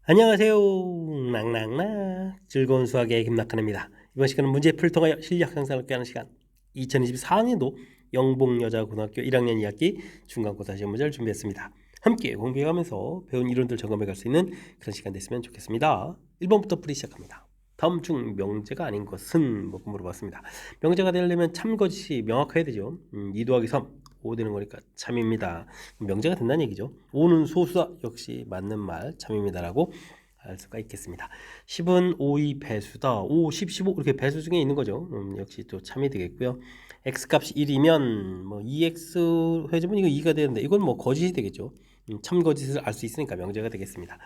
안녕하세요. 낭낭낭 즐거운 수학의 김낙헌입니다. 이번 시간은 문제풀이를 통하여 실력 향상을 꾀하는 시간 2024학년도 영봉여자고등학교 1학년 2학기 중간고사 시험 문제를 준비했습니다. 함께 공부해가면서 배운 이론들 점검해 갈 수 있는 그런 시간 됐으면 좋겠습니다. 1번부터 풀이 시작합니다. 다음 중 명제가 아닌 것은 뭐 물어봤습니다. 명제가 되려면 참것이 명확해야 되죠. 2 더하기 3 5 되는 거니까 참입니다. 명제가 된다는 얘기죠. 5는 소수다. 역시 맞는 말 참입니다라고 알 수가 있겠습니다. 10은 5의 배수다. 5, 10, 15 이렇게 배수 중에 있는 거죠. 역시 또 참이 되겠고요. x값이 1이면 뭐 2x 회전은 이거 2가 되는데 이건 뭐 거짓이 되겠죠. 참거짓을 알 수 있으니까 명제가 되겠습니다.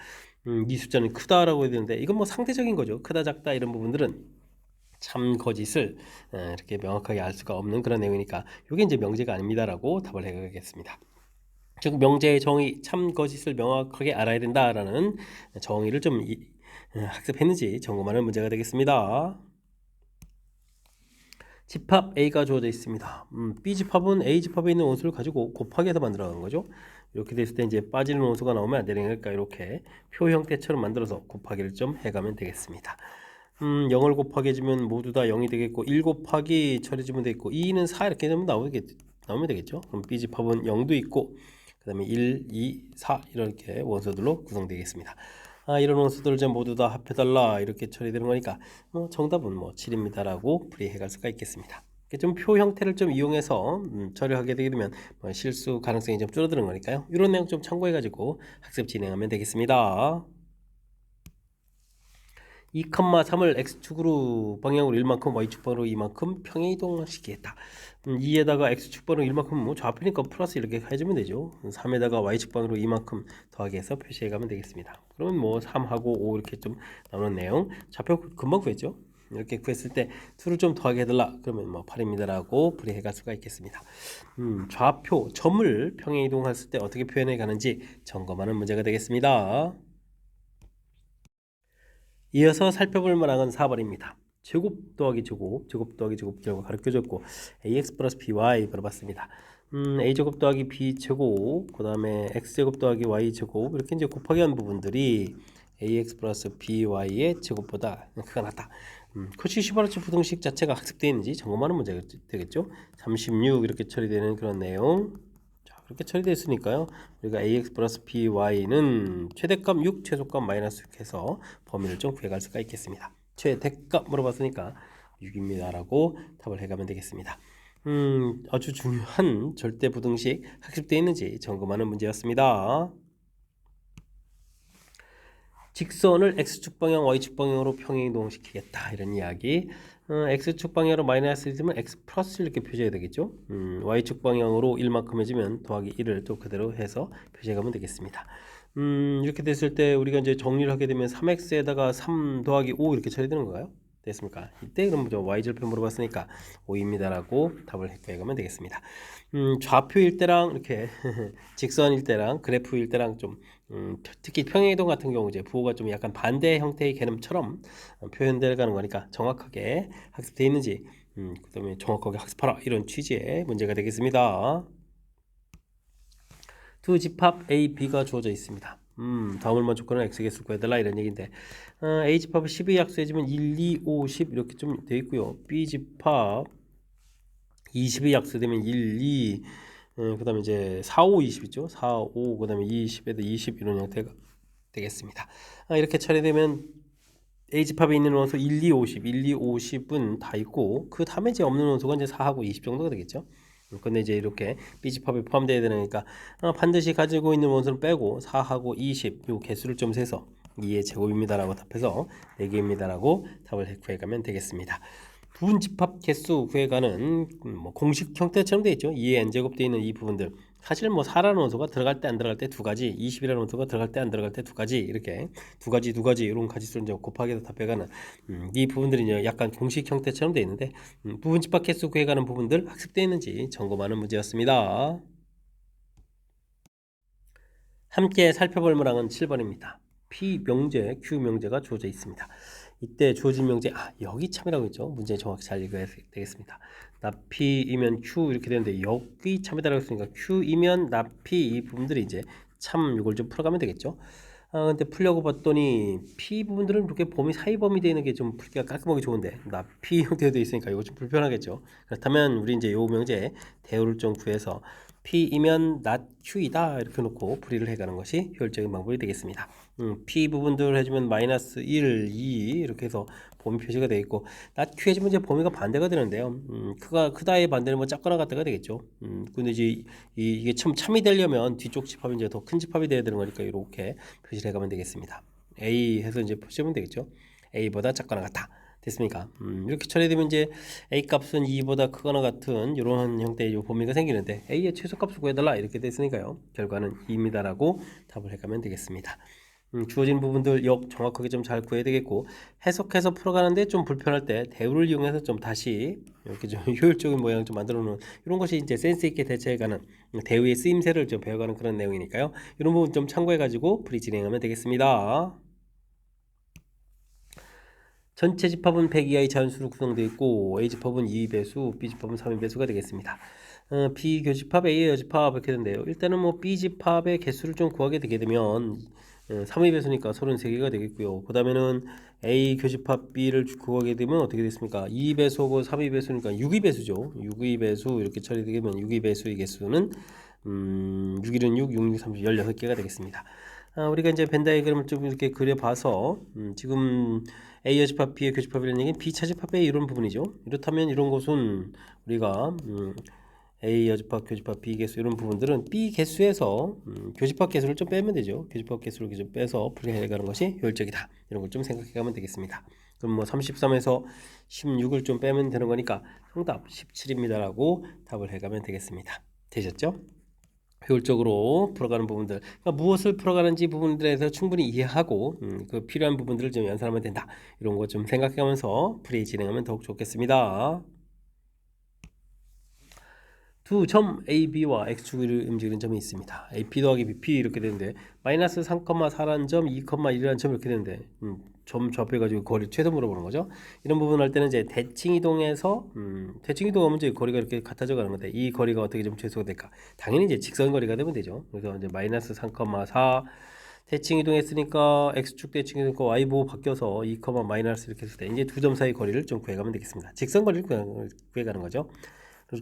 이 숫자는 크다라고 해야 되는데 이건 뭐 상대적인 거죠. 크다 작다 이런 부분들은 참 거짓을 이렇게 명확하게 알 수가 없는 그런 내용이니까 이게 이제 명제가 아닙니다라고 답을 해가겠습니다. 즉 명제의 정의 참 거짓을 명확하게 알아야 된다라는 정의를 좀 학습했는지 점검하는 문제가 되겠습니다. 집합 A가 주어져 있습니다. B집합은 A집합에 있는 원수를 가지고 곱하기 해서 만들어가는 거죠. 이렇게 됐을 때 이제 빠지는 원수가 나오면 안 되니까 이렇게 표 형태처럼 만들어서 곱하기를 좀 해가면 되겠습니다. 0을 곱하기 해주면 모두 다 0이 되겠고 1 곱하기 처리해주면 되겠고 2는 4 이렇게 되면 나오면 되겠죠. 그럼 B집합은 0도 있고 그 다음에 1, 2, 4 이렇게 원소들로 구성되겠습니다. 이런 원소들을 좀 모두 다 합해달라 이렇게 처리되는 거니까 정답은 뭐 7입니다라고 풀이해갈 수가 있겠습니다. 좀 표 형태를 좀 이용해서 처리하게 되게 되면 실수 가능성이 좀 줄어드는 거니까요. 이런 내용 좀 참고해가지고 학습 진행하면 되겠습니다. 2,3을 x축으로 방향으로 1만큼 y축 방향으로 2만큼 평행 이동시키겠다. 2에다가 x축 방향으로 1만큼 뭐 좌표니까 플러스 이렇게 해주면 되죠. 3에다가 y축 방향으로 2만큼 더하기 해서 표시해가면 되겠습니다. 그러면 뭐 3하고 5 이렇게 좀 나오는 내용 좌표 금방 구했죠. 이렇게 구했을 때 2를 좀 더하게 해달라 그러면 뭐 8입니다라고 풀이해갈 수가 있겠습니다. 좌표 점을 평행 이동했을 때 어떻게 표현해 가는지 점검하는 문제가 되겠습니다. 이어서 살펴볼 만한 4번입니다. 제곱 더하기 제곱, 제곱 더하기 제곱 결과 가르쳐줬고 ax 플러스 by 물어봤습니다. a제곱 더하기 b제곱, 그 다음에 x제곱 더하기 y제곱 이렇게 이제 곱하기 한 부분들이 ax 플러스 by의 제곱보다 크가 낫다. 코시 슈바르츠 부등식 자체가 학습되어 있는지 점검하는 문제가 되겠죠. 36 이렇게 처리되는 그런 내용. 그렇게 처리되어 있으니까요. 우리가 ax 플러스 by는 최대값 6, 최소값 마이너스 6 해서 범위를 좀 구해갈 수가 있겠습니다. 최대값 물어봤으니까 6입니다라고 답을 해가면 되겠습니다. 아주 중요한 절대 부등식 학습되어 있는지 점검하는 문제였습니다. 직선을 x축 방향, y축 방향으로 평행 이동시키겠다 이런 이야기. x축 방향으로 마이너스 1이면 x 플러스 이렇게 표시해야 되겠죠. y축 방향으로 1만큼 해주면 더하기 1을 또 그대로 해서 표시해가면 되겠습니다. 이렇게 됐을 때 우리가 이제 정리를 하게 되면 3x에다가 3 더하기 5 이렇게 처리되는 건가요? 됐습니까? 이때 그럼 저 y절표 물어봤으니까 5입니다라고 답을 해가면 되겠습니다. 좌표일 때랑 이렇게 직선일 때랑 그래프일 때랑 좀 특히 평행이동 같은 경우 이제 부호가 좀 약간 반대 형태의 개념처럼 표현되어 가는 거니까 정확하게 학습되어 있는지 그다음에 정확하게 학습하라 이런 취지의 문제가 되겠습니다. 두 집합 A, B가 주어져 있습니다. 다음을만 조건은 X개수 구해달라 이런 얘기인데 A 집합을 10의 약수해주면 1, 2, 5, 10 이렇게 좀 되어 있고요. B 집합 20의 약수되면 1, 2 그 다음에 이제 4, 5, 20 있죠. 4, 5, 그 다음에 20에도 20 이런 형태가 되겠습니다. 이렇게 처리되면 A집합에 있는 원소 1, 2, 50, 1, 2, 50은 다 있고 그 다음에 이제 없는 원소가 이제 4하고 20 정도가 되겠죠. 근데 이제 이렇게 B집합에 포함되어야 되니까 반드시 가지고 있는 원소는 빼고 4하고 20 요 개수를 좀 세서 2의 제곱입니다라고 답해서 4개입니다라고 답을 구해가면 되겠습니다. 부분집합 개수 구해가는 뭐 공식 형태처럼 되어 있죠. 2의 n제곱되어 있는 이 부분들 사실 뭐 4라는 원소가 들어갈 때 안 들어갈 때 두 가지, 20이라는 원소가 들어갈 때 안 들어갈 때 두 가지 이렇게 두 가지 이런 가지수를 이제 곱하기해서 답해가는 이 부분들이 이제 약간 공식 형태처럼 되어 있는데 부분집합 개수 구해가는 부분들 학습되어 있는지 점검하는 문제였습니다. 함께 살펴볼 문항은 7번입니다. P 명제, Q 명제가 주어져 있습니다. 이때 주어진 명제, 여기 참이라고 했죠. 문제 정확히 잘 읽어야 되겠습니다. 나 P이면 Q 이렇게 되는데 여기 참이다라고 했으니까 Q이면 나 P 이 부분들이 이제 참 이걸 좀 풀어가면 되겠죠. 근데 풀려고 봤더니 P 부분들은 이렇게 범위 사이 범위 되어 있는 게 좀 풀기가 깔끔하게 좋은데 나 P 형태로 되어 있으니까 이거 좀 불편하겠죠. 그렇다면 우리 이제 요 명제 대우를 좀 구해서 P이면 not Q이다 이렇게 놓고 풀이를 해가는 것이 효율적인 방법이 되겠습니다. P 부분들을 해주면 마이너스 1, 2 이렇게 해서 범위 표시가 되어 있고 not Q 해주면 이제 범위가 반대가 되는데요. 크다의 반대는 뭐 작거나 같다가 되겠죠. 근데 이제 이게 참이 되려면 뒤쪽 집합이 이제 더 큰 집합이 돼야 되는 거니까 이렇게 표시를 해가면 되겠습니다. A 해서 이제 표시하면 되겠죠. A보다 작거나 같다. 됐습니까? 이렇게 처리되면 이제 A 값은 2보다 크거나 같은 이런 형태의 범위가 생기는데 A의 최소값을 구해달라 이렇게 됐으니까요. 결과는 2입니다라고 답을 해가면 되겠습니다. 주어진 부분들 역 정확하게 좀 잘 구해야 되겠고 해석해서 풀어가는데 좀 불편할 때 대우를 이용해서 좀 다시 이렇게 좀 효율적인 모양 좀 만들어 놓은 이런 것이 이제 센스 있게 대처해가는 대우의 쓰임새를 좀 배워가는 그런 내용이니까요. 이런 부분 좀 참고해 가지고 풀이 진행하면 되겠습니다. 전체 집합은 100 이하의 자연수로 구성되어 있고 A 집합은 2배수, B 집합은 3배수가 되겠습니다. B 교집합, A의 여집합 이렇게 되는데요. 일단은 뭐 B 집합의 개수를 좀 구하게 되게 되면 3의 배수니까 33개가 되겠고요. 그 다음에는 A 교집합 B를 구하게 되면 어떻게 됐습니까? 2배수고 3의 배수니까 6의 배수죠. 6의 배수 이렇게 처리되게 되면 6의 배수의 개수는 6일은 6, 6, 6, 30, 16개가 되겠습니다. 우리가 이제 벤 다이그램을 좀 이렇게 그려봐서 지금 A 여집합, B의 교집합이라는 얘기는 B 차집합의 이런 부분이죠. 이렇다면 이런 것은 우리가 A 여집합, 교집합, B 개수 이런 부분들은 B 개수에서 교집합 개수를 좀 빼면 되죠. 교집합 개수를 좀 빼서 풀이해가는 것이 효율적이다. 이런 걸 좀 생각해가면 되겠습니다. 그럼 뭐 33에서 16을 좀 빼면 되는 거니까 정답 17입니다라고 답을 해가면 되겠습니다. 되셨죠? 효율적으로 풀어가는 부분들, 그러니까 무엇을 풀어가는지 부분들에 대해서 충분히 이해하고 그 필요한 부분들을 좀 연산하면 된다. 이런 거 좀 생각하면서 풀이 진행하면 더욱 좋겠습니다. 두 점 A, B와 X축을 움직이는 점이 있습니다. AP 더하기 BP 이렇게 되는데 마이너스 3,4라는 점, 2,1이라는 점 이렇게 되는데 점 접해가지고 거리 최소 물어보는 거죠. 이런 부분 할 때는 이제 대칭 이동해서 대칭 이동하면 이제 거리가 이렇게 같아져 가는 건데 이 거리가 어떻게 좀 최소가 될까? 당연히 이제 직선 거리가 되면 되죠. 그래서 이제 마이너스 3,4 대칭 이동했으니까 X축 대칭 이동과 Y 보고 바뀌어서 2, 마이너스 이렇게 했을 때 이제 두 점 사이 거리를 좀 구해가면 되겠습니다. 직선 거리를 구해가는 거죠.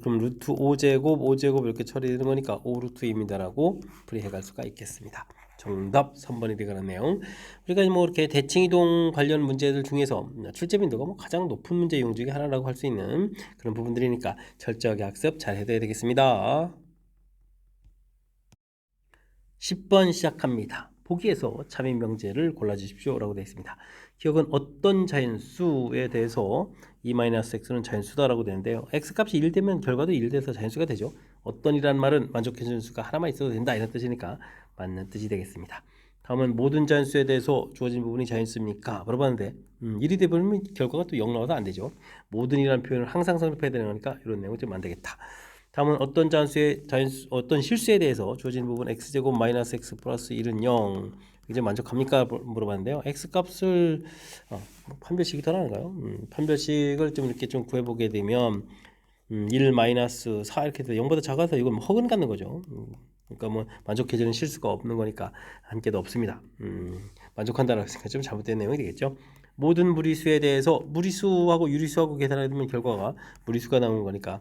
그럼 루트 5제곱 5제곱 이렇게 처리되는 거니까 5 루트 2입니다라고 풀이해갈 수가 있겠습니다. 정답 3번이 되가는 내용. 우리가 뭐 이렇게 대칭 이동 관련 문제들 중에서 출제 빈도가 뭐 가장 높은 문제용 중에 하나라고 할 수 있는 그런 부분들이니까 철저하게 학습 잘 해둬야 되겠습니다. 10번 시작합니다. 보기에서 참인 명제를 골라주십시오 라고 되어 있습니다. 기억은 어떤 자연수에 대해서 E-X는 자연수다라고 되는데요. X값이 1 되면 결과도 1 돼서 자연수가 되죠. 어떤 이란 말은 만족해주는 수가 하나만 있어도 된다 이런 뜻이니까 맞는 뜻이 되겠습니다. 다음은 모든 자연수에 대해서 주어진 부분이 자연수입니까? 물어봤는데 1이 되면 결과가 또 0 나와서 안 되죠. 모든이라는 표현을 항상 성립해야 되는 거니까 이런 내용은 좀 안 되겠다. 다음은 어떤 어떤 실수에 대해서 주어진 부분 x제곱 마이너스 x 플러스 1은 0 이제 만족합니까? 물어봤는데요. x값을 판별식이 더 나은가요? 판별식을 좀 이렇게 좀 구해보게 되면 1 마이너스 4 이렇게 돼서 0보다 작아서 이건 허근 갖는 거죠. 그러니까 뭐 만족해지는 실수가 없는 거니까 한 개도 없습니다. 만족한다라고 했으니까 좀 잘못된 내용이 되겠죠. 모든 무리수에 대해서 무리수하고 유리수하고 계산하게 되면 결과가 무리수가 나오는 거니까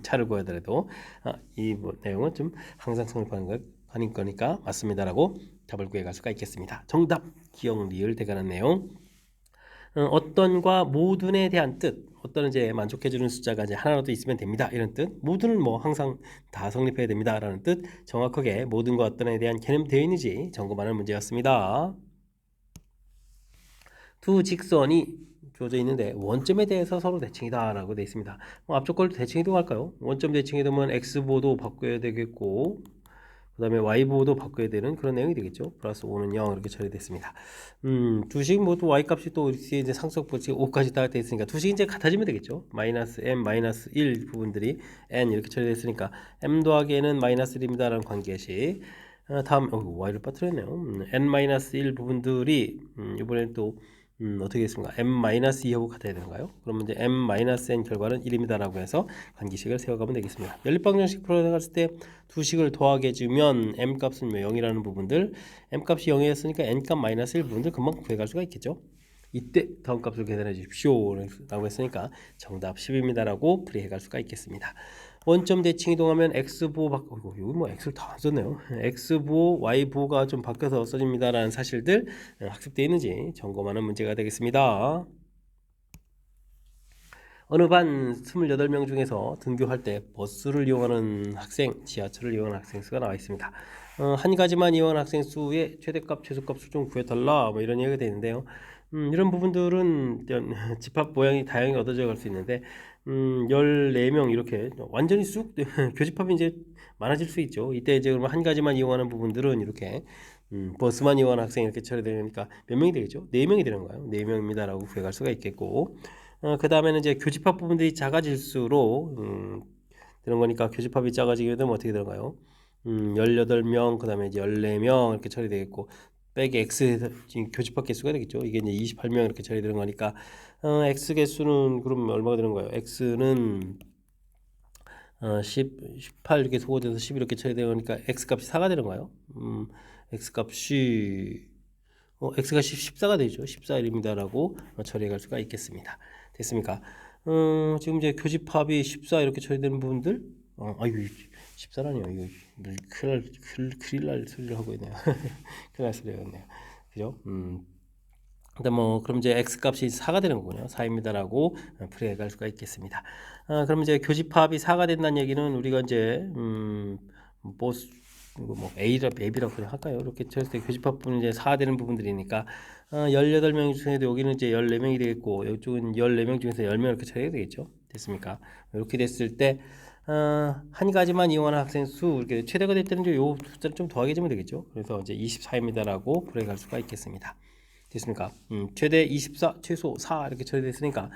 차를 구하더라도 이 내용은 좀 항상 성립하는 거니까 맞습니다라고 답을 구해갈 수가 있겠습니다. 정답 기억 리을 대가는 내용. 어떤과 모든에 대한 뜻, 어떤 이제 만족해주는 숫자가 이제 하나라도 있으면 됩니다. 이런 뜻. 모든은 뭐 항상 다 성립해야 됩니다라는 뜻. 정확하게 모든과 어떤에 대한 개념 되어 있는지 점검하는 문제였습니다. 두 직선이 주어져 있는데 원점에 대해서 서로 대칭이다라고 되어 있습니다. 앞쪽 걸도 대칭 이동할까요? 원점 대칭 이동은 x보도 바꿔야 되겠고 그 다음에 y보도 바꿔야 되는 그런 내용이 되겠죠. 플러스 5는 0 이렇게 처리됐습니다. 두식 모두 y값이 또 뒤에 이제 상수적 법칙 5까지 다 되어 있으니까 두식이 이제 같아지면 되겠죠. 마이너스 m 마이너스 1 부분들이 n 이렇게 처리됐으니까 m 더하기 n은 마이너스 1입니다라는 관계식. 다음 y를 빠뜨렸네요. n 마이너스 1 부분들이 이번엔 또 어떻게 됐습니까? m-2하고 같아야 되는가요? 그러면 이제 m-n 결과는 1입니다라고 해서 관계식을 세워가면 되겠습니다. 연립방정식 풀어나갔을 때 두 식을 더하게 해주면 m 값은 0이라는 부분들, m 값이 0이었으니까 n 값 마이너스 1 부분들 금방 구해갈 수가 있겠죠. 이때 다음 값을 계산해 주십시오 라고 했으니까 정답 10입니다라고 풀이해갈 수가 있겠습니다. 원점 대칭 이동하면 x부호 여기 뭐 x를 다 안 썼네요. x부호, y부호가 좀 바뀌어서 써집니다라는 사실들 학습되어 있는지 점검하는 문제가 되겠습니다. 어느 반 28명 중에서 등교할 때 버스를 이용하는 학생, 지하철을 이용하는 학생 수가 나와 있습니다. 한 가지만 이용하는 학생 수의 최대값, 최소값을 좀 구해달라 뭐 이런 얘기가 되는데요. 이런 부분들은 집합 모양이 다양하게 얻어져 갈 수 있는데 14명 이렇게 완전히 쑥 교집합이 이제 많아질 수 있죠. 이때 이제 그러면 한 가지만 이용하는 부분들은 이렇게 버스만 이용하는 학생이 이렇게 처리되니까 몇 명이 되겠죠? 4명이 되는 거예요. 4명입니다라고 구해갈 수가 있겠고 그 다음에는 이제 교집합 부분들이 작아질수록 되는 거니까 교집합이 작아지게 되면 어떻게 되는가요? 18명 그 다음에 이제 14명 이렇게 처리되겠고 빼기 x 지금 교집합 개수가 되겠죠. 이게 이제 28명 이렇게 처리되는 거니까 x 개수는 그럼 얼마가 되는 거예요? x는 18 이렇게 소거돼서 10 이렇게 처리되니까 x 값이 4가 되는 거예요. x 값이 x가 14가 되죠. 14입니다라고 처리해 갈 수가 있겠습니다. 됐습니까? 지금 이제 교집합이 14 이렇게 처리되는 부분들 아이고 14라니요. 이거 큰일 날 소리를 하고 있네요. 큰일 날 소리가 있네요. 그죠? 근데 뭐 그럼 이제 x 값이 4가 되는 거군요. 4입니다라고 풀이해 갈 수가 있겠습니다. 그럼 이제 교집합이 4가 된다는 얘기는 우리가 이제 뭐 A라고 그냥 할까요? 이렇게 쳤을 때 교집합 부분 이제 4 되는 부분들이니까 18명 중에도 여기는 이제 14명이 되겠고 이쪽은 14명 중에서 10명 이렇게 처리해야 되겠죠. 됐습니까? 이렇게 됐을 때 한 가지만 이용하는 학생 수 이렇게 최대가 될 때는 요 숫자를 좀 더하게 해주면 되겠죠. 그래서 이제 24입니다라고 풀어갈 수가 있겠습니다. 됐습니까? 최대 24, 최소 4 이렇게 처리됐으니까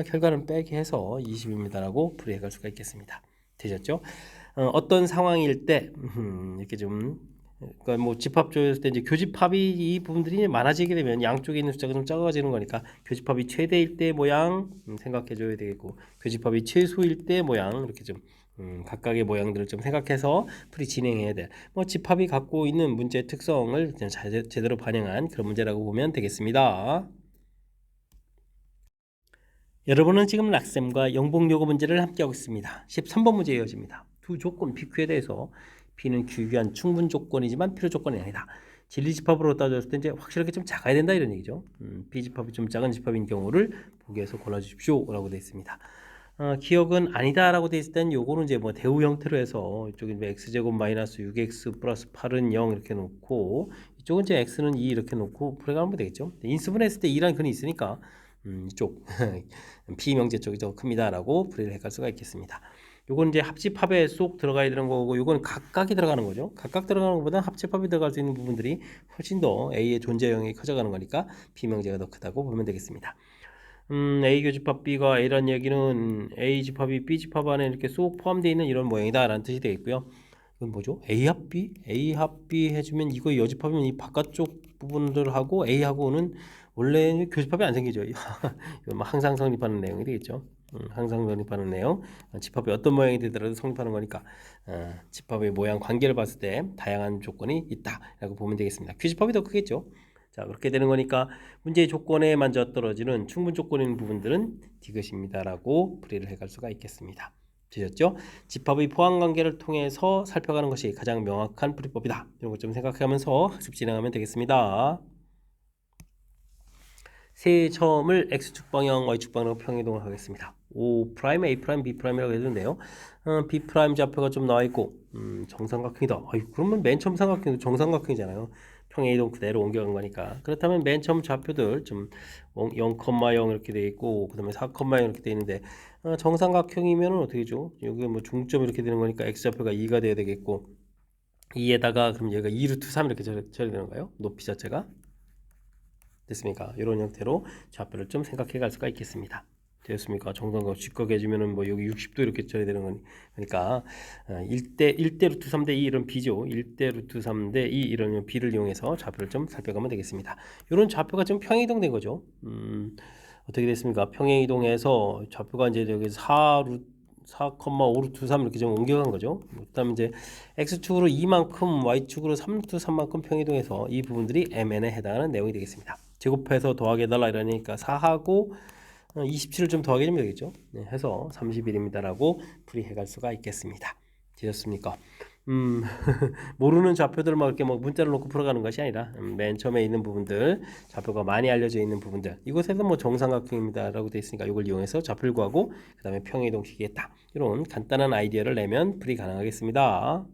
결과는 빼기 해서 20입니다라고 풀이해갈 수가 있겠습니다. 되셨죠? 어떤 상황일 때 이렇게 좀 그러니까 뭐 집합 조였을 때 이제 교집합이 이 부분들이 많아지게 되면 양쪽에 있는 숫자가 좀 작아지는 거니까 교집합이 최대일 때 모양 생각해 줘야 되겠고 교집합이 최소일 때 모양 이렇게 좀 각각의 모양들을 좀 생각해서 풀이 진행해야 돼. 뭐 집합이 갖고 있는 문제의 특성을 제대로 반영한 그런 문제라고 보면 되겠습니다. 여러분은 지금 락셈과 영봉요거 문제를 함께하고 있습니다. 13번 문제 이어집니다. 두 조건 PQ에 대해서 P는 규규한 충분 조건이지만 필요 조건이 아니다. 진리집합으로 따졌을 때 이제 확실하게 좀 작아야 된다 이런 얘기죠. B집합이 좀 작은 집합인 경우를 보기에서 골라주십시오 라고 되어 있습니다. 기억은 아니다라고 되어 있을 땐 요거는 이제 뭐 대우 형태로 해서 이쪽에 x제곱 마이너스 6x 플러스 8은 0 이렇게 놓고 이쪽은 이제 x는 2 이렇게 놓고 풀어가면 되겠죠. 인수분해했을 때 2라는 근이 있으니까 이쪽 B명제 쪽이 더 큽니다라고 풀이를 해갈 수가 있겠습니다. 요건 이제 합집합에 쏙 들어가야 되는 거고 요건 각각이 들어가는 거죠. 각각 들어가는 것보다 합집합이 들어갈 수 있는 부분들이 훨씬 더 A의 존재 영역이 커져가는 거니까 B명제가 더 크다고 보면 되겠습니다. A 교집합 B가 A라는 얘기는 A 집합이 B 집합 안에 이렇게 쏙 포함되어 있는 이런 모양이다 라는 뜻이 되겠고요. 이건 뭐죠? A 합 B? A 합 B 해주면 이거 여집합이면 이 바깥쪽 부분들하고 A하고는 원래 교집합이 안 생기죠. 이건 뭐 항상 성립하는 내용이 되겠죠. 항상 성립하는 내용. 집합이 어떤 모양이 되더라도 성립하는 거니까 집합의 모양 관계를 봤을 때 다양한 조건이 있다라고 보면 되겠습니다. 규집합이 더 크겠죠. 자, 그렇게 되는 거니까 문제의 조건에 맞아 떨어지는 충분 조건인 부분들은 디귿입니다라고 풀이를 해갈 수가 있겠습니다. 되셨죠? 집합의 포함 관계를 통해서 살펴가는 것이 가장 명확한 풀이법이다. 이런 것 좀 생각하면서 학습 진행하면 되겠습니다. 세 점을 x축 방향, y축 방향으로 평이동을 하겠습니다. O', A', B'이라고 해주는데요. B' 좌표가 좀 나와 있고 정삼각형이다. 그러면 맨 처음 삼각형도 정삼각형이잖아요. 평행이동 그대로 옮겨간 거니까. 그렇다면 맨 처음 좌표들 좀 0,0 이렇게 돼 있고 그 다음에 4,0 이렇게 돼 있는데 정삼각형이면 어떻게 되죠? 여기 뭐 중점 이렇게 되는 거니까 x좌표가 2가 돼야 되겠고 2에다가 그럼 얘가 2루트 3 이렇게 처리되는 거예요. 높이 자체가. 됐습니까? 이런 형태로 좌표를 좀 생각해 갈 수가 있겠습니다. 되었습니까? 정상각 직각해지면은 뭐 여기 60도 이렇게 처리 되는 거니까 1대 루트 3대 2 이런 b죠. 1대 루트 3대 2 이런 b를 이용해서 좌표를 좀 살펴가면 되겠습니다. 이런 좌표가 좀 평행이동된 거죠. 어떻게 됐습니까? 평행이동해서 좌표가 이제 여기 4,5 루트 3 이렇게 좀 옮겨간 거죠. 그다음에 이제 x축으로 2만큼 y축으로 3 루트 3만큼 평이동해서 이 부분들이 mn에 해당하는 내용이 되겠습니다. 제곱해서 더하게해달라 이러니까 4하고 27을 좀 더하게 해주면 되겠죠. 네, 해서 31입니다라고 풀이해갈 수가 있겠습니다. 되셨습니까? 모르는 좌표들만 이렇게 뭐 문자를 놓고 풀어가는 것이 아니라 맨 처음에 있는 부분들, 좌표가 많이 알려져 있는 부분들, 이곳에서 뭐 정삼각형입니다라고 되어 있으니까 이걸 이용해서 좌표를 구하고 그 다음에 평행이동시키겠다, 이런 간단한 아이디어를 내면 풀이 가능하겠습니다.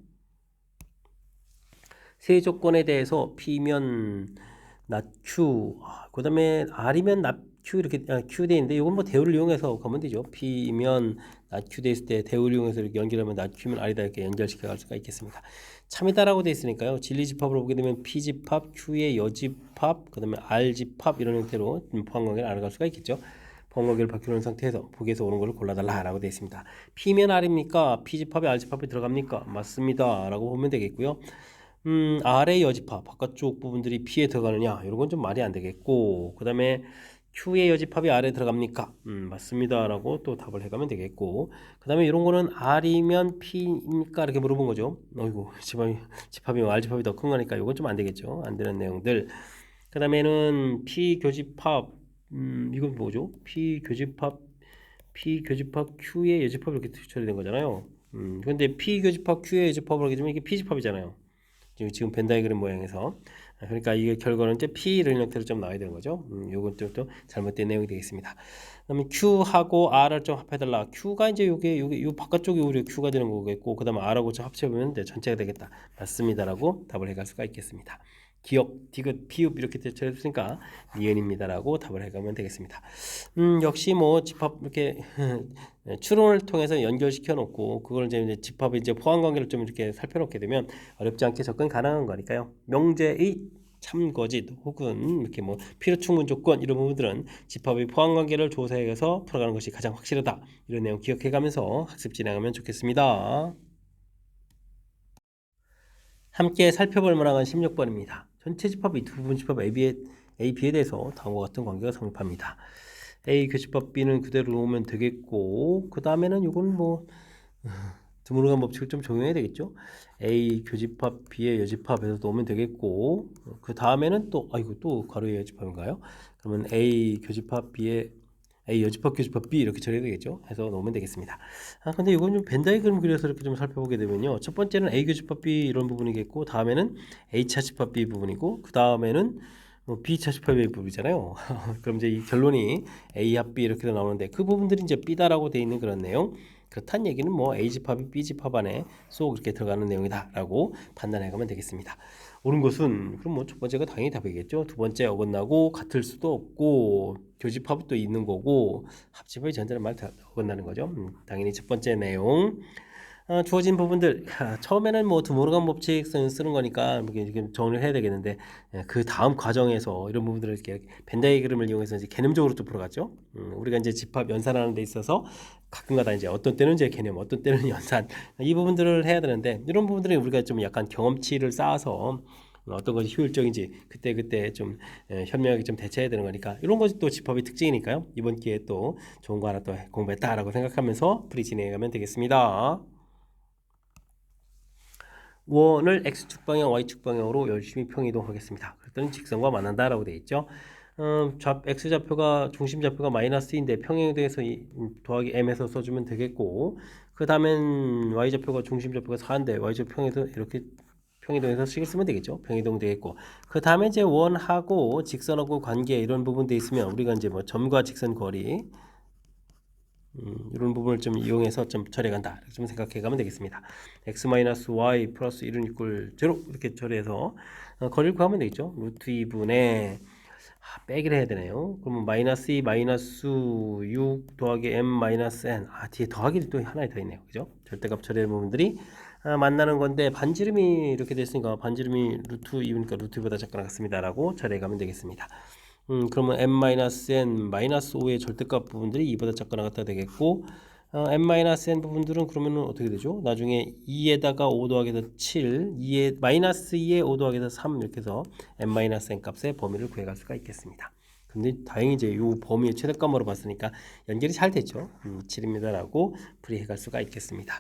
세 조건에 대해서 P면 낫 Q, 그 다음에 R이면 낫 Q 이렇게 Q 돼 있는데 이건 뭐 대우를 이용해서 가면 되죠. P면 낫 Q 돼 있을 때 대우를 이용해서 이렇게 연결하면 낫 Q면 R이다 이렇게 연결시켜 갈 수가 있겠습니다. 참이다라고 돼 있으니까요. 진리집합으로 보게 되면 P집합, Q의 여집합, 그 다음에 R집합 이런 형태로 포함관계를 알아갈 수가 있겠죠. 포함관계를 바뀌는 상태에서 보기에서 오는 것을 골라달라라고 되어 있습니다. P면 R입니까? P집합에 R집합이 들어갑니까? 맞습니다 라고 보면 되겠고요. R의 여집합, 바깥쪽 부분들이 P에 들어가느냐, 이런 건 좀 말이 안 되겠고, 그 다음에 Q의 여집합이 R에 들어갑니까? 맞습니다 라고 또 답을 해가면 되겠고, 그 다음에 이런 거는 R이면 P입니까? 이렇게 물어본 거죠. 어이구, 집합이 R집합이 더 큰 거니까 이건 좀 안 되겠죠. 안 되는 내용들. 그 다음에는 P 교집합, 이건 뭐죠? P 교집합 Q의 여집합 이렇게 처리된 거잖아요. 근데 P 교집합 Q의 여집합을 하게 되면 이게 P집합이잖아요. 지금 벤 다이그램 모양에서. 그러니까 이게 결과는 이제 P 이런 형태로 좀 나와야 되는 거죠. 요건 또 잘못된 내용이 되겠습니다. 그다음에 Q하고 R을 좀 합해달라. Q가 이제 요게 요 바깥쪽이 우리 Q가 되는 거겠고, 그다음에 R하고 좀 합쳐보면 이제 전체가 되겠다. 맞습니다라고 답을 해갈 수가 있겠습니다. 기역, 디귿, 피읍 이렇게 대처했으니까 니은입니다라고 답을 해가면 되겠습니다. 역시 뭐 집합 이렇게 추론을 통해서 연결시켜 놓고 그걸 이제 집합의 이제 포함 관계를 좀 이렇게 살펴놓게 되면 어렵지 않게 접근 가능한 거니까요. 명제의 참거짓 혹은 이렇게 뭐 필요 충분 조건 이런 부분들은 집합의 포함 관계를 조사해서 풀어가는 것이 가장 확실하다. 이런 내용 기억해가면서 학습 진행하면 좋겠습니다. 함께 살펴볼 만한 16번입니다. 전체 집합의 두 부분 집합 AB에 대해서 다음과 같은 관계가 성립합니다. A 교집합 B는 그대로 놓으면 되겠고, 그 다음에는 이건 뭐 드물어간 법칙을 좀 적용해야 되겠죠. A 교집합 B의 여집합에서 놓으면 되겠고, 그 다음에는 또 이거 또 가로의 여집합인가요? 그러면 A 교집합 B의 A 여집합 교집합 B 이렇게 처리해야 되겠죠. 해서 놓으면 되겠습니다. 근데 이건 좀 벤 다이그램 그려서 이렇게 좀 살펴보게 되면요. 첫 번째는 A 교집합 B 이런 부분이겠고, 다음에는 A 차집합 B 부분이고, 그 다음에는 B 차집합 B 부분이잖아요. 그럼 이제 이 결론이 A 합 B 이렇게 나오는데 그 부분들이 이제 B다라고 되어 있는 그런 내용. 그렇다는 얘기는 뭐 A 집합이 B 집합 안에 쏙 이렇게 들어가는 내용이다라고 판단해 가면 되겠습니다. 옳은 것은 그럼 뭐 첫 번째가 당연히 답이겠죠. 두 번째 어긋나고 같을 수도 없고 교집합이 또 있는 거고 합집합이 전제는 말 어긋나는 거죠. 당연히 첫 번째 내용. 주어진 부분들 처음에는 뭐 드모르간 법칙 쓰는 거니까 이렇게 정리를 해야 되겠는데 그 다음 과정에서 이런 부분들을 이렇게 벤 다이그램을 이용해서 이제 개념적으로 좀 풀어갔죠. 우리가 이제 집합 연산하는 데 있어서 가끔가다 이제 어떤 때는 이제 개념, 어떤 때는 연산 이 부분들을 해야 되는데 이런 부분들은 우리가 좀 약간 경험치를 쌓아서 어떤 것이 효율적인지 그때 좀 현명하게 좀 대처해야 되는 거니까 이런 것이 또 집합의 특징이니까요. 이번 기회에 또 좋은 거 하나 또 공부했다라고 생각하면서 풀이 진행해 가면 되겠습니다. 원을 x축 방향, y축 방향으로 열심히 평이동하겠습니다. 그랬더니 직선과 만난다라고 되어 있죠. x좌표가 중심좌표가 마이너스인데 평행이동해서 더하기 m에서 써주면 되겠고, 그 다음엔 y좌표가 중심좌표가 4인데 y좌표 평행에서 이렇게 평이동해서 식을 쓰면 되겠죠. 평이동 되겠고, 그 다음에 이제 원하고 직선하고 관계 이런 부분도 있으면 우리가 이제 뭐 점과 직선 거리 이런 부분을 좀 이용해서 좀 처리해간다. 좀 생각해 가면 되겠습니다. x-y 플러스 1은 이꼴 0 이렇게 처리해서 거리를 구하면 되겠죠. 루트 2분의 빼기를 해야 되네요. 그러면 마이너스 2 마이너스 6 더하기 m 마이너스 n 뒤에 더하기를 또 하나 더 있네요. 그죠? 절대값 처리하는 부분들이 만나는 건데 반지름이 이렇게 됐으니까 반지름이 루트 2니까 루트 2보다 작거나 같습니다. 라고 처리해 가면 되겠습니다. 그러면 n-n-5의 절대값 부분들이 2보다 작거나 같다 되겠고 n-n 부분들은 그러면은 어떻게 되죠? 나중에 2에다가 5 더하기 7, 2에 마이너스 2에 5 더하기 3 이렇게 해서 n-n 값의 범위를 구해갈 수가 있겠습니다. 근데 다행히 이제 이 범위의 최대값으로 봤으니까 연결이 잘 됐죠. 7입니다라고 풀이해갈 수가 있겠습니다.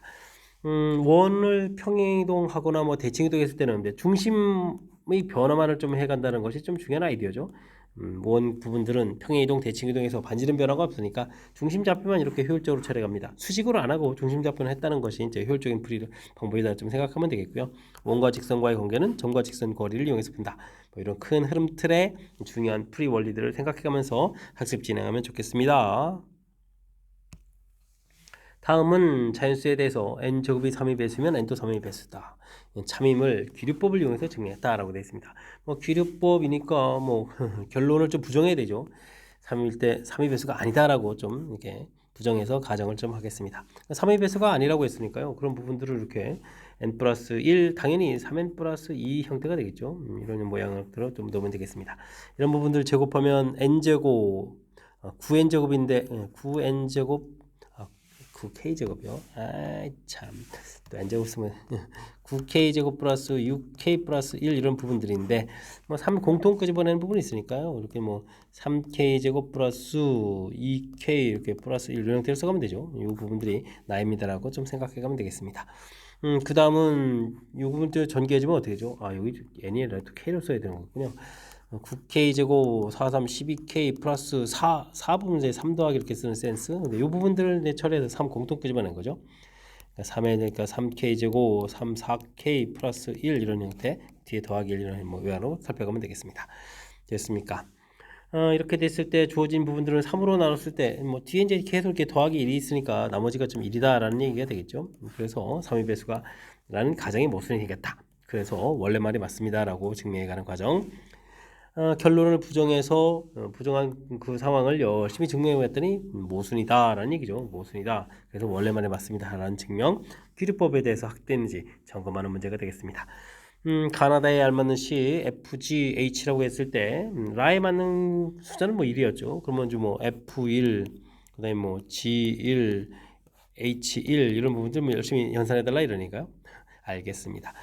원을 평행이동하거나 뭐 대칭이동했을 때는 이제 중심의 변화만을 좀 해간다는 것이 좀 중요한 아이디어죠. 원 부분들은 평행이동, 대칭이동에서 반지름 변화가 없으니까 중심 좌표만 이렇게 효율적으로 처리합니다. 수직으로 안 하고 중심 좌표는 했다는 것이 이제 효율적인 풀이 방법이다 좀 생각하면 되겠고요. 원과 직선과의 관계는 점과 직선 거리를 이용해서 푼다. 뭐 이런 큰 흐름 틀의 중요한 풀이 원리들을 생각해가면서 학습 진행하면 좋겠습니다. 다음은 자연수에 대해서 n제곱이 3의 배수면 n도 3의 배수다. 참임을 귀류법을 이용해서 증명했다라고 되어 있습니다. 뭐 귀류법이니까 뭐 결론을 좀 부정해야 되죠. 3일 때 3의 배수가 아니다라고 좀 이렇게 부정해서 가정을 좀 하겠습니다. 3의 배수가 아니라고 했으니까요. 그런 부분들을 이렇게 n 플러스 1 당연히 3n 플러스 2 형태가 되겠죠. 이런 모양으로 좀 넣으면 되겠습니다. 이런 부분들 제곱하면 n제곱 9n제곱인데 9n제곱 9k제곱이요. 아이 참, 또 n제곱 쓰면 9k제곱 플러스 6k 플러스 1 이런 부분들인데 뭐 3 공통 끄집어내는 부분이 있으니까요. 이렇게 뭐 3k제곱 플러스 2k 이렇게 플러스 1 이런 형태로 써가면 되죠. 이 부분들이 나입니다라고 좀 생각해가면 되겠습니다. 그 다음은 이 부분들 전개해주면 어떻게 되죠? 아 여기 n이 아니라 또 k로 써야 되는 거군요. 9k제곱 4, 3, 12k 플러스 4부분에 3 더하기 이렇게 쓰는 센스. 근데 이 부분들을 이제 처리해서 3 공통 끄집어낸 거죠. 그러니까 3에 그러니까 3k제곱 3, 4k 플러스 1 이런 형태 뒤에 더하기 1 이런 모양으로 살펴가면 되겠습니다. 됐습니까? 이렇게 됐을 때 주어진 부분들은 3으로 나눴을 때 뭐 뒤에 이제 계속 이렇게 더하기 1이 있으니까 나머지가 좀 1이다라는 얘기가 되겠죠. 그래서 3의 배수가 라는 가정이 모순이 되겠다. 그래서 원래 말이 맞습니다라고 증명해가는 과정. 결론을 부정해서 부정한 그 상황을 열심히 증명해봤더니 모순이다라는 얘기죠. 모순이다. 그래서 원래 말에 맞습니다라는 증명. 귀류법에 대해서 학대인지 점검하는 문제가 되겠습니다. 가나다에 알맞는 시 FGH라고 했을 때 라에 맞는 숫자는 뭐 1이었죠. 그러면 이제 뭐 F1 그다음에 뭐 G1 H1 이런 부분들 뭐 열심히 연산해달라 이러니까요. 알겠습니다.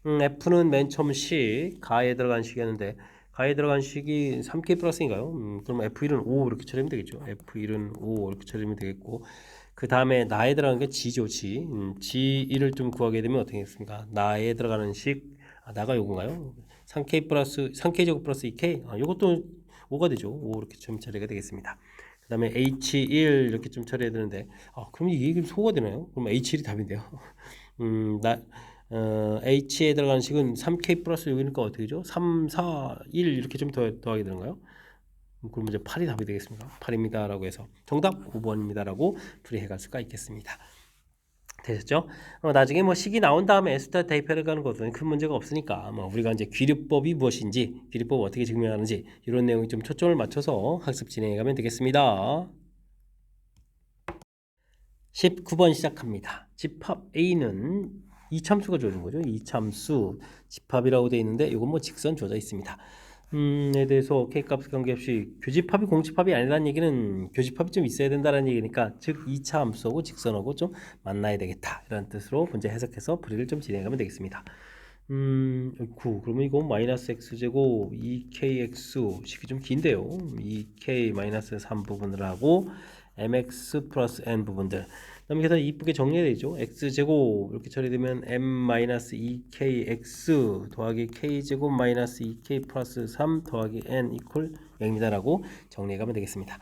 F는 맨 처음 식 가에 들어간 식이었는데 가에 들어간 식이 3k 플러스인가요? 그럼 F1은 5 이렇게 처리하면 되겠죠. F1은 5 이렇게 처리하면 되겠고 그 다음에 나에 들어가는 게 G죠. G. G1을 좀 구하게 되면 어떻게 되겠습니까? 나에 들어가는 식 나가 요건가요? 3k 플러스 3k 제곱 플러스 2k 요것도 5가 되죠. 5 이렇게 좀 처리가 되겠습니다. 그 다음에 H1 이렇게 좀 처리해야 되는데 그럼 이게 소가 되나요? 그럼 H1이 답인데요. H에 들어가는 식은 3k 플러스 6이니까 어떻게 되죠? 3, 4, 1 이렇게 좀 더하게 되는가요? 그럼 이제 8이 답이 되겠습니까? 8입니다 라고 해서 정답 5번입니다 라고 풀이해 갈 수가 있겠습니다. 되셨죠? 나중에 뭐 식이 나온 다음에 수타 대입해 가는 것은 큰 문제가 없으니까 뭐 우리가 이제 귀류법이 무엇인지 귀류법 어떻게 증명하는지 이런 내용이 좀 초점을 맞춰서 학습 진행해 가면 되겠습니다. 19번 시작합니다. 집합 A는 이참수가 주어진 거죠. 이참수 집합이라고 되어 있는데 이건 뭐 직선 주어져 있습니다. 에 대해서 K값 관계없이 교집합이 공집합이 아니라는 얘기는 교집합이 좀 있어야 된다는 얘기니까 즉 2차 함수하고 직선하고 좀 만나야 되겠다 이런 뜻으로 문제 해석해서 풀이를 좀 진행하면 되겠습니다. 9 그러면 이거 마이너스 x제곱 2kx 식이 좀 긴데요. 2k 마이너스 3 부분을 하고 mx 플러스 n 부분들 그다음에 계산 이쁘게 정리해야 되죠. x제곱 이렇게 처리되면 m-2kx 더하기 k제곱 마이너스 2k 플러스 3 더하기 n 이퀄 0입니다라고 정리해가면 되겠습니다.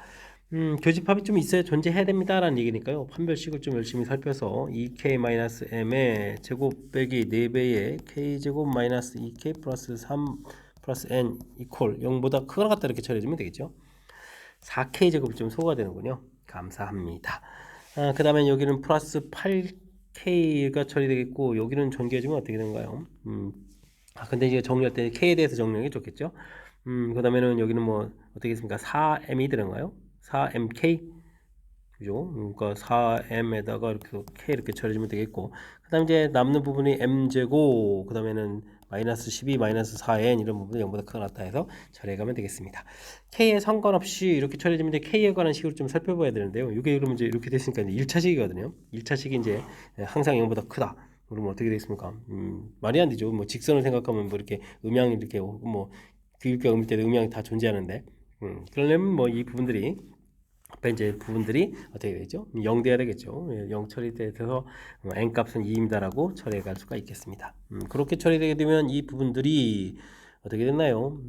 교집합이 좀 있어야 존재해야 됩니다라는 얘기니까요. 판별식을 좀 열심히 살펴서 2k-m의 제곱 빼기 4배의 k제곱 마이너스 2k 플러스 3 플러스 n 이퀄 0보다 크거나 같다 이렇게 처리해주면 되겠죠. 4k 제곱이 좀 소거가 되는군요. 감사합니다. 그 다음에 여기는 플러스 8k가 처리되겠고 여기는 전개해주면 어떻게 되는가요? 근데 이제 정리할 때 k에 대해서 정리하는 게 좋겠죠. 그 다음에는 여기는 뭐 어떻게 했습니까? 4m이 되는가요? 4mk 그죠? 그러니까 4m에다가 이렇게 k 이렇게 처리해주면 되겠고 그 다음 이제 남는 부분이 m제곱 그 다음에는 마이너스 12, 마이너스 4n 이런 부분은 0보다 크거나 같다 해서 처리해가면 되겠습니다. k에 상관없이 이렇게 처리되면 이제 k에 관한 식으로 좀 살펴봐야 되는데요. 이게 그러면 이제 이렇게 됐으니까 이제 1차식이거든요. 1차식이 이제 항상 0보다 크다. 그러면 어떻게 되겠습니까? 말이 안 되죠. 뭐 직선을 생각하면 뭐 이렇게 음양이 이렇게 뭐 기울기와 음일 때도 음양이 다 존재하는데 그러려면 뭐 이 부분들이 앞에 이제 부분들이 어떻게 되죠? 0 돼야 되겠죠. 0 처리돼서 n 값은 2입니다라고 처리해 갈 수가 있겠습니다. 그렇게 처리되게 되면 이 부분들이 어떻게 됐나요?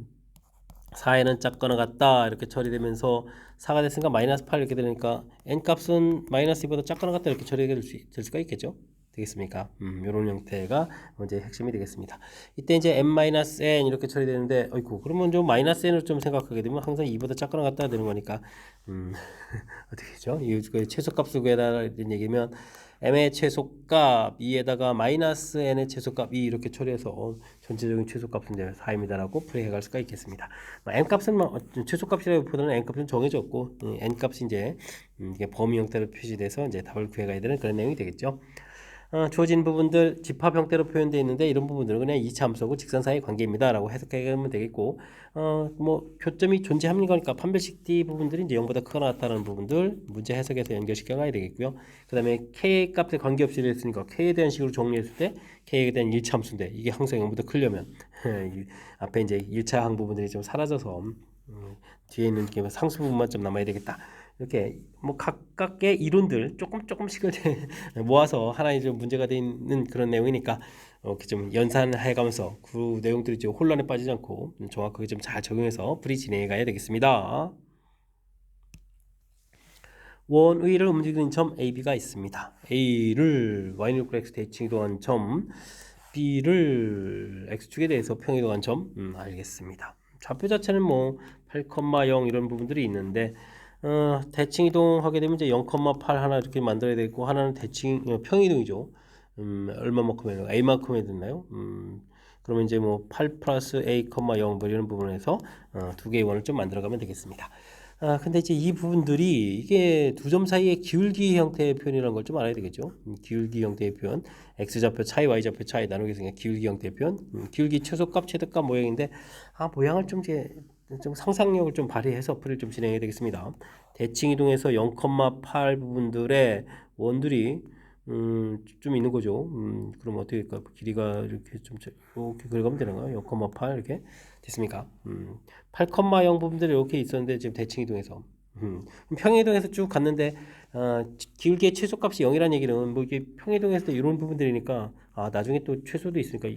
4에는 작거나 같다 이렇게 처리되면서 4가 됐으니까 마이너스 8 이렇게 되니까 n 값은 마이너스 2보다 작거나 같다 이렇게 처리가 될 수가 있겠죠. 되겠습니까? 이런 형태가 이제 핵심이 되겠습니다. 이때 이제 n-n 이렇게 처리되는데, 어이구, 그러면 좀 마이너스 n을 좀 생각하게 되면 항상 2보다 작거나 같다 되는 거니까, 어떻게 되죠? 이 최소값을 구해달라는 얘기면 m의 최소값 2에다가 마이너스 n의 최소값 2 이렇게 처리해서 전체적인 최소값은 이제 4입니다라고 풀이해 갈 수가 있겠습니다. n 값은 최소값이라기보다는 n 값은 정해졌고 n 값이 이제 이게 범위 형태로 표시돼서 이제 답을 구해가야 되는 그런 내용이 되겠죠. 주어진 부분들 집합 형태로 표현되어 있는데 이런 부분들은 그냥 2차 함수하고 직선 사이의 관계입니다 라고 해석하면 되겠고 뭐 교점이 존재하는 거니까 판별식 D 부분들이 이제 0보다 크거나 같다는 부분들 문제 해석에서 연결시켜 가야 되겠고요. 그 다음에 K 값에 관계없이 됐으니까 K에 대한 식으로 정리했을 때 K에 대한 1차 함수인데 이게 항상 0보다 크려면 앞에 이제 1차 항 부분들이 좀 사라져서 뒤에 있는 상수 부분만 좀 남아야 되겠다. 이렇게 뭐 각각의 이론들 조금씩을 모아서 하나의 좀 문제가 되어 있는 그런 내용이니까 이렇게 좀 연산해가면서 그 내용들이 좀 혼란에 빠지지 않고 정확하게 좀 잘 적용해서 풀이 진행해 가야 되겠습니다. 원의를 움직이는 점 A, B가 있습니다. A를 y는 x 대칭 이동한 점, B를 x축에 대해서 평이동한 점 알겠습니다. 좌표 자체는 뭐 8,0 이런 부분들이 있는데 대칭 이동하게 되면 이제 0,8 하나 이렇게 만들어야 되고 하나는 대칭 평이동이죠. 얼마만큼 해요? a만큼 해야 되나요? 그러면 이제 뭐 8 플러스 a, 0 뭐 이런 부분에서 두 개의 원을 좀 만들어가면 되겠습니다. 근데 이제 이 부분들이 이게 두 점 사이의 기울기 형태의 표현이라는 걸 좀 알아야 되겠죠. 기울기 형태의 표현, x좌표 차이, y좌표 차이 나누게 생긴 기울기 형태의 표현, 기울기 최소값, 최대값 모양인데 모양을 좀 상상력을 좀 발휘해서 풀이를 좀 진행해야 되겠습니다. 대칭 이동해서 0,8 부분들의 원들이 좀 있는 거죠. 그럼 어떻게 될까? 길이가 이렇게 좀 이렇게 그려가면 되는가요? 0,8 이렇게 됐습니까? 8,0 부분들이 이렇게 있었는데 지금 대칭 이동해서 평행 이동해서 쭉 갔는데 기울기의 최소값이 0이라는 얘기는 뭐 이게 평행 이동했을 때 이런 부분들이니까 나중에 또 최소도 있으니까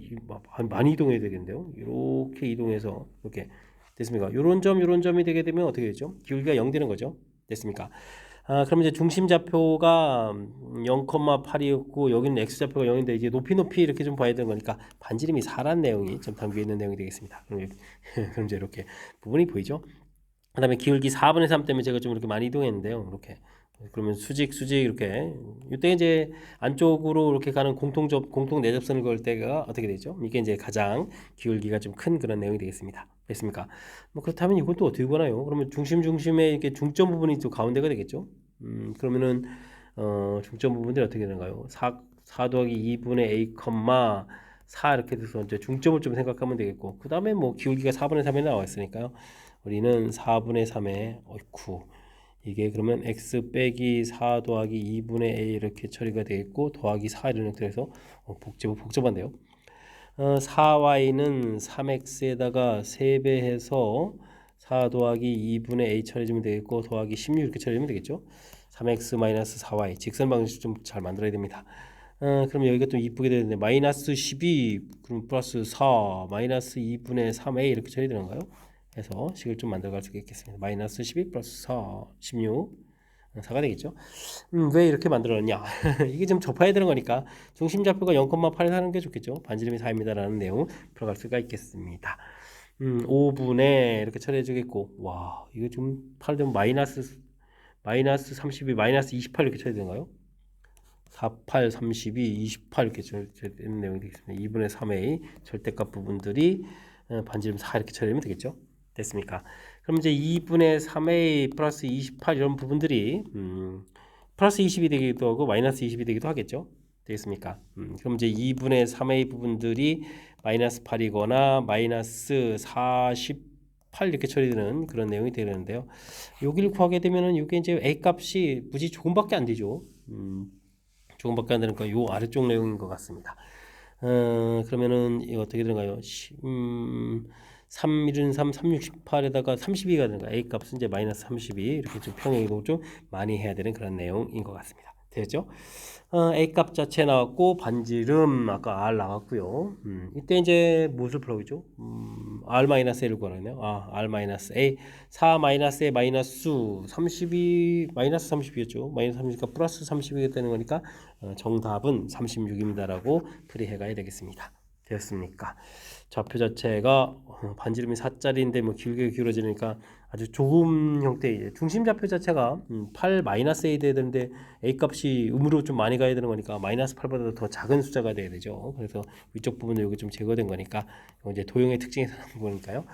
많이 이동해야 되겠는데요. 이렇게 이동해서 이렇게 됐습니까? 요런 점이 되게 되면 어떻게 되죠? 기울기가 0 되는 거죠. 됐습니까? 그럼 이제 중심 좌표가 0,8이었고 여기는 x 좌표가 0인데 이제 높이 이렇게 좀 봐야 되는 거니까 반지름이 4란 내용이 좀 담겨 있는 내용이 되겠습니다. 그럼 이제 이렇게 부분이 보이죠? 그 다음에 기울기 4분의 3 때문에 제가 좀 이렇게 많이 이동했는데요. 이렇게 그러면 수직 이렇게 이때 이제 안쪽으로 이렇게 가는 공통 내접선을 걸 때가 어떻게 되죠? 이게 이제 가장 기울기가 좀 큰 그런 내용이 되겠습니다. 됐습니까? 뭐 그렇다면 이건 또 어떻게 보나요? 그러면 중심에 이렇게 중점 부분이 또 가운데가 되겠죠? 그러면은 중점 부분들이 어떻게 되는가요? 4 더하기 2분의 a, 4 이렇게 돼서 이제 중점을 좀 생각하면 되겠고 그 다음에 뭐 기울기가 4분의 3에 나와 있으니까요. 우리는 4분의 3에 어이쿠 이게 그러면 x 빼기 4 더하기 2분의 a 이렇게 처리가 되겠고 더하기 4 이런 형태에서 복잡한데요. 4y는 3x에다가 3배해서 4 더하기 2분의 a 처리해주면 되겠고 더하기 16 이렇게 처리하면 되겠죠. 3x 마이너스 4y 직선 방식 좀 잘 만들어야 됩니다. 그럼 여기가 좀 이쁘게 되는데 마이너스 12 그럼 플러스 4 마이너스 2분의 3a 이렇게 처리되는가요? 해서 식을 좀 만들어 갈 수 있겠습니다. 마이너스 12 플러스 4 16 4가 되겠죠. 왜 이렇게 만들었냐? 이게 좀 접해야 되는 거니까 중심 좌표가 0,8에 사는 게 좋겠죠. 반지름이 4입니다 라는 내용 풀어갈 수가 있겠습니다. 5분의 이렇게 처리해 주겠고 와 이거 좀 팔 되면 마이너스 32 마이너스 28 이렇게 처리해 되는가요? 48 32 28 이렇게 되는 내용이 되겠습니다. 2분의 3의 절대값 부분들이 반지름 4 이렇게 처리하면 되겠죠. 됐습니까? 그럼 이제 2분의 3a 플러스 28 이런 부분들이 플러스 20이 되기도 하고 마이너스 20이 되기도 하겠죠. 되겠습니까? 그럼 이제 2분의 3a 부분들이 마이너스 8이거나 마이너스 48 이렇게 처리되는 그런 내용이 되는데요. 여기를 구하게 되면은 이게 이제 a 값이 무지 조금밖에 안 되죠. 조금밖에 안 되는 거 요 아래쪽 내용인 것 같습니다. 그러면은 이거 어떻게 되는가요? 3, 1은 3, 3, 6, 18에다가 32가 되는 거야. a 값은 이제 마이너스 32 이렇게 좀 평행이동 좀 많이 해야 되는 그런 내용인 것 같습니다. 되겠죠? a 값 자체 나왔고 반지름 아까 r 나왔고요. 이때 이제 무엇을 풀어보죠? r-a를 구하네요. r-a 4 마이너스의 마이너스 32 마이너스 32였죠. 마이너스 30이니까 플러스 32가 되는 거니까 정답은 36입니다라고 풀이해 가야 되겠습니다. 되었습니까? 좌표 자체가 반지름이 4짜리인데 뭐 길게 기울어지니까 아주 조금 형태의 중심 좌표 자체가 8 마이너스 a 돼야 되는데 a 값이 음으로 좀 많이 가야 되는 거니까 마이너스 8보다 더 작은 숫자가 돼야 되죠. 그래서 위쪽 부분은 여기 좀 제거된 거니까 이제 도형의 특징에서 나온 거니까요.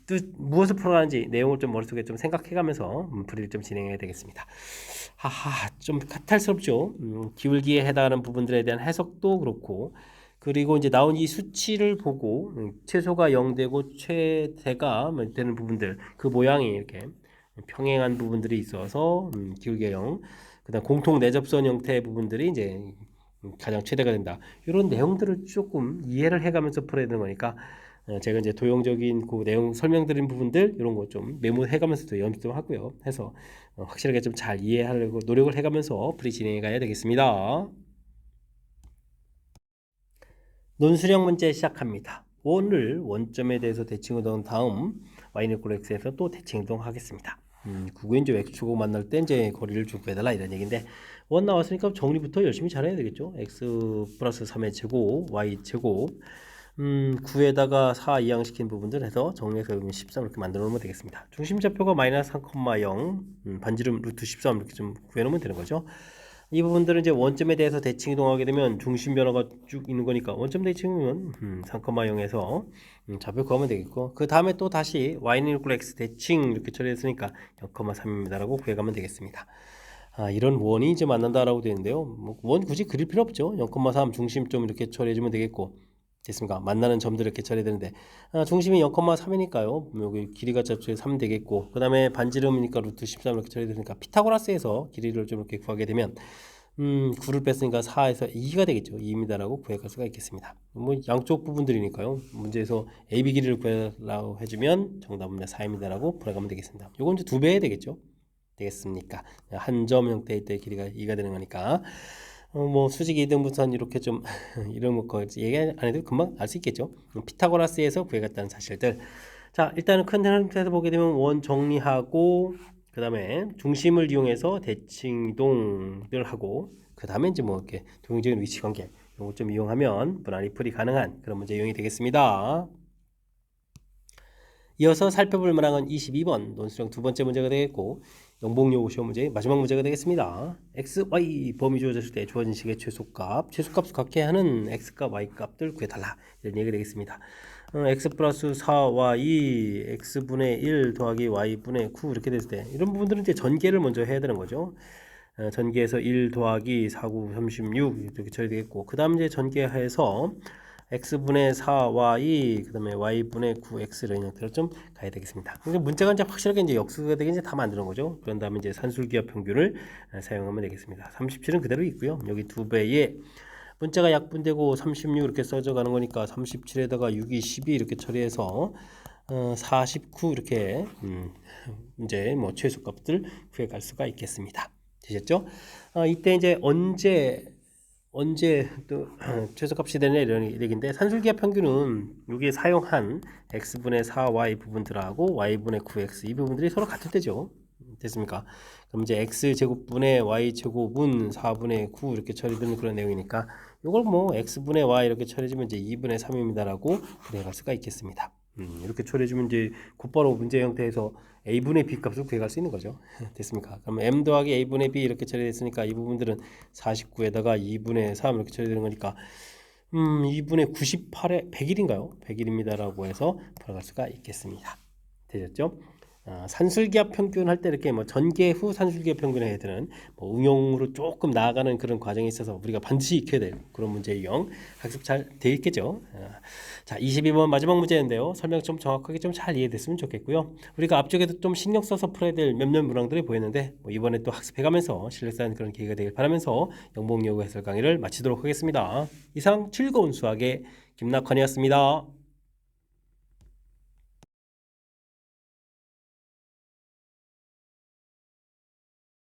뜻 무엇을 풀어가는지 내용을 좀 머릿속에 좀 생각해가면서 풀이를 좀 진행해야 되겠습니다. 하하 좀 카탈스럽죠. 기울기에 해당하는 부분들에 대한 해석도 그렇고 그리고 이제 나온 이 수치를 보고 최소가 0 되고 최대가 되는 부분들 그 모양이 이렇게 평행한 부분들이 있어서 기울기 0 그다음 공통 내접선 형태의 부분들이 이제 가장 최대가 된다. 이런 내용들을 조금 이해를 해가면서 풀어야 되는 거니까 제가 이제 도형적인 그 내용 설명드린 부분들 이런 거 좀 메모해가면서도 연습 좀 하고요. 해서 확실하게 좀 잘 이해하려고 노력을 해가면서 풀이 진행해 가야 되겠습니다. 논술형 문제 시작합니다. 오늘 원점에 대해서 대칭이동 다음 y는 x에서 또 대칭이동 하겠습니다. 그거 이제 x축을 만날 때 이제 거리를 쭉 빼달라 이런 얘기인데 원 나왔으니까 정리부터 열심히 잘해야 되겠죠. x 플러스 3의 제곱 y 제곱 9에다가 4 이항시킨 부분들 해서 정리해서 여기 13 이렇게 만들어 놓으면 되겠습니다. 중심좌표가 마이너스 3,0 반지름 루트 13 이렇게 좀 구해놓으면 되는 거죠. 이 부분들은 이제 원점에 대해서 대칭 이동하게 되면 중심 변화가 쭉 있는 거니까 원점 대칭이면 3,0에서 좌표 구하면 되겠고 그 다음에 또 다시 y는 x 대칭 이렇게 처리했으니까 0,3입니다라고 구해가면 되겠습니다. 이런 원이 이제 만난다라고 되는데요. 원 굳이 그릴 필요 없죠. 0,3 중심 좀 이렇게 처리해주면 되겠고 됐습니까? 만나는 점들 이렇게 처리해야 되는데 중심이 0,3이니까요. 여기 길이가 좌표에 3 되겠고 그 다음에 반지름이니까 루트 13 이렇게 처리되니까 피타고라스에서 길이를 좀 이렇게 구하게 되면 9를 뺐으니까 4에서 2가 되겠죠. 2입니다라고 구해갈 수가 있겠습니다. 뭐 양쪽 부분들이니까요. 문제에서 AB 길이를 구해라고 해주면 정답은 4입니다라고 풀어가면 되겠습니다. 요건 이제 2배 해야 되겠죠. 되겠습니까? 한 점 형태일 때 길이가 2가 되는 거니까 뭐 수직 이등분선 이렇게 좀 이런 거 얘기 안 해도 금방 알 수 있겠죠. 피타고라스에서 구해갔다는 사실들. 자, 일단은 큰 형태에서 보게 되면 원 정리하고 그 다음에 중심을 이용해서 대칭 이동을 하고 그 다음에 이제 뭐 이렇게 도형적인 위치 관계 이런 거 좀 이용하면 무난히 풀이 가능한 그런 문제 유형이 되겠습니다. 이어서 살펴볼 문항은 22번 논술형 두 번째 문제가 되겠고 영복요구 시험 문제 마지막 문제가 되겠습니다. x, y 범위 주어졌을 때 주어진 식의 최소값을 갖게 하는 x값, y값들 구해달라 이런 얘기가 되겠습니다. x 플러스 4y x분의 1 더하기 y분의 9 이렇게 됐을 때 이런 부분들은 이제 전개를 먼저 해야 되는 거죠. 전개해서 1 더하기 4, 9, 36 이렇게 처리되겠고 그 다음 이제 전개해서 x분의 4y 그 다음에 y분의 9x 이런 형태로 좀 가야 되겠습니다. 근데 문자가 이제 확실하게 이제 역수가 되게 이제 다 만드는 거죠. 그런 다음에 이제 산술기하 평균을 사용하면 되겠습니다. 37은 그대로 있고요. 여기 2배에 문자가 약분되고 36 이렇게 써져 가는 거니까 37에다가 6이 12 이렇게 처리해서 49 이렇게 이제 뭐 최소값들 구해갈 수가 있겠습니다. 되셨죠? 이때 이제 언제 또 최소값이 되냐 이런 얘기인데 산술기하 평균은 여기에 사용한 x분의 4y 부분들하고 y분의 9x 이 부분들이 서로 같을 때죠. 됐습니까? 그럼 이제 x제곱분의 y제곱은 4분의 9 이렇게 처리되는 그런 내용이니까 이걸 뭐 x분의 y 이렇게 처리해주면 이제 2분의 3입니다라고 구해갈 수가 있겠습니다. 이렇게 처리해주면 이제 곧바로 문제 형태에서 a분의 b 값을 구해갈 수 있는 거죠. 됐습니까? 그럼 m 더하기 a분의 b 이렇게 처리됐으니까 이 부분들은 49에다가 2분의 3 이렇게 처리되는 거니까 2분의 98에 100일인가요? 100일입니다라고 해서 풀어갈 수가 있겠습니다. 되셨죠? 산술기압 평균 할 때 이렇게 뭐 전개 후 산술기압 평균을 해야 되는 뭐 응용으로 조금 나아가는 그런 과정에 있어서 우리가 반드시 익혀야 될 그런 문제 유형 학습 잘 돼 있겠죠. 자, 22번 마지막 문제인데요. 설명 좀 정확하게 좀 잘 이해됐으면 좋겠고요. 우리가 앞쪽에도 좀 신경 써서 풀어야 될 몇몇 문항들이 보였는데 뭐 이번에 또 학습해가면서 실력 쌓는 그런 계기가 되길 바라면서 영봉여고 해설 강의를 마치도록 하겠습니다. 이상 즐거운 수학의 김낙헌이었습니다.